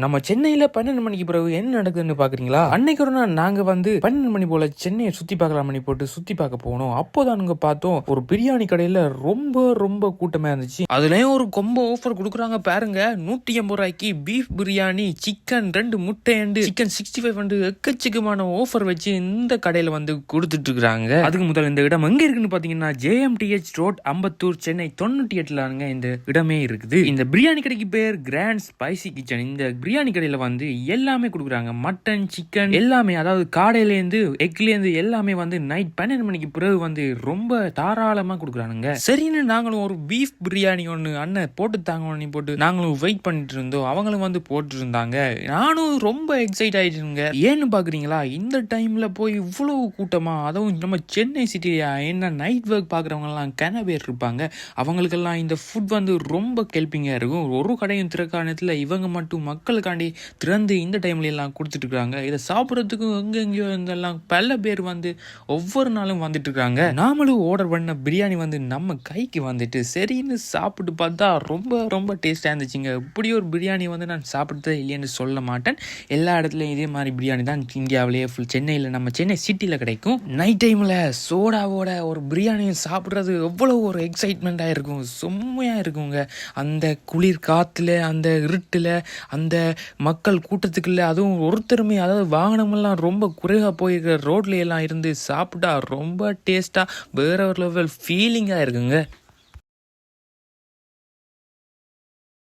நம்ம சென்னையில 12 மணிக்கு பிறகு என்ன நடக்குதுன்னு பாக்குறீங்களா? அன்னைக்கு ஒரு நாள் நாங்க 12 மணி போல சென்னையை சுத்தி பார்க்கலாம் மணி போட்டு சுத்தி பார்க்க போனோம். அப்போதானுங்க பார்த்தோம் ஒரு பிரியாணி கடையில ரொம்ப ரொம்ப கூட்டமா இருந்துச்சு. அதுலயும் ஒரு கொம்போ ஆஃபர் கொடுக்குறாங்க பாருங்க. 180 ரூபாய்க்கு பீஃப் பிரியாணி, சிக்கன் 2 முட்டை அண்டு சிக்கன் 65 எக்கச்சக்கமான ஆஃபர் வச்சு இந்த கடையில கொடுத்துட்டு இருக்காங்க. அதுக்கு முதல் இந்த இடம் எங்க இருக்குன்னு பாத்தீங்கன்னா JMTH ரோட், அம்பத்தூர், சென்னை 98ல இந்த இடமே இருக்குது. இந்த பிரியாணி கடைக்கு பேர் கிராண்ட் ஸ்பைசி கிச்சன். இந்த பிரியாணி கடையில எல்லாமே கொடுக்குறாங்க. மட்டன், சிக்கன் எல்லாமே, அதாவது காடையிலேருந்து எக்லேருந்து எல்லாமே நைட் 12 மணிக்கு பிறகு ரொம்ப தாராளமா கொடுக்குறானுங்க. சரின்னு நாங்களும் ஒரு பீஃப் பிரியாணி ஒன்று அண்ணன் போட்டு தாங்க போட்டு நாங்களும் வெயிட் பண்ணிட்டு இருந்தோம். அவங்களும் போட்டு இருந்தாங்க. நானும் ரொம்ப எக்ஸைட் ஆயிட்டுங்க. ஏன்னு பாக்குறீங்களா, இந்த டைம்ல போய் இவ்வளவு கூட்டமா, அதுவும் நம்ம சென்னை சிட்டியா, என்ன நைட் ஒர்க் பாக்குறவங்க எல்லாம் கன பேர் இருப்பாங்க. அவங்களுக்கெல்லாம் இந்த ஃபுட் ரொம்ப ஹெல்பிங்கா இருக்கும். ஒரு கடையும் திறக்காணத்துல இவங்க மட்டும் மக்களுக்காண்டி திறந்து இந்த டைம்ல எல்லாம் கொடுத்துட்டு இருக்காங்க. இதை சாப்பிட்றதுக்கும் எங்கெங்கயோ இருந்தெல்லாம் பல பேர் ஒவ்வொரு நாளும் வந்துட்டு இருக்காங்க. நாமளும் ஆர்டர் பண்ண பிரியாணி நம்ம கைக்கு சரின்னு சாப்பிட்டு பார்த்தா ரொம்ப ரொம்ப டேஸ்டா இருந்துச்சுங்க. இப்படி ஒரு பிரியாணி நான் சாப்பிட்டதே இல்லைன்னு சொல்ல மாட்டேன். எல்லா இடத்துலயும் இதே மாதிரி பிரியாணி தான் இந்தியாவிலேயே ஃபுல் சென்னையில், நம்ம சென்னை சிட்டியில் கிடைக்கும். நைட் டைமில் சோடாவோட ஒரு பிரியாணியை சாப்பிட்றது எவ்வளோ ஒரு எக்ஸைட்மெண்ட்டாக இருக்கும், செம்மையாக இருக்குங்க. அந்த குளிர் காற்றுல, அந்த இருட்டில், அந்த மக்கள் கூட்டத்துக்குள்ள, அதுவும் ஒருத்தருமே, அதாவது வாகனமெல்லாம் ரொம்ப குறைவாக போயிருக்கிற ரோட்ல எல்லாம் இருந்து சாப்பிட்டா ரொம்ப டேஸ்ட்டாக வேற ஒரு லெவல் ஃபீலிங்காக இருக்குங்க.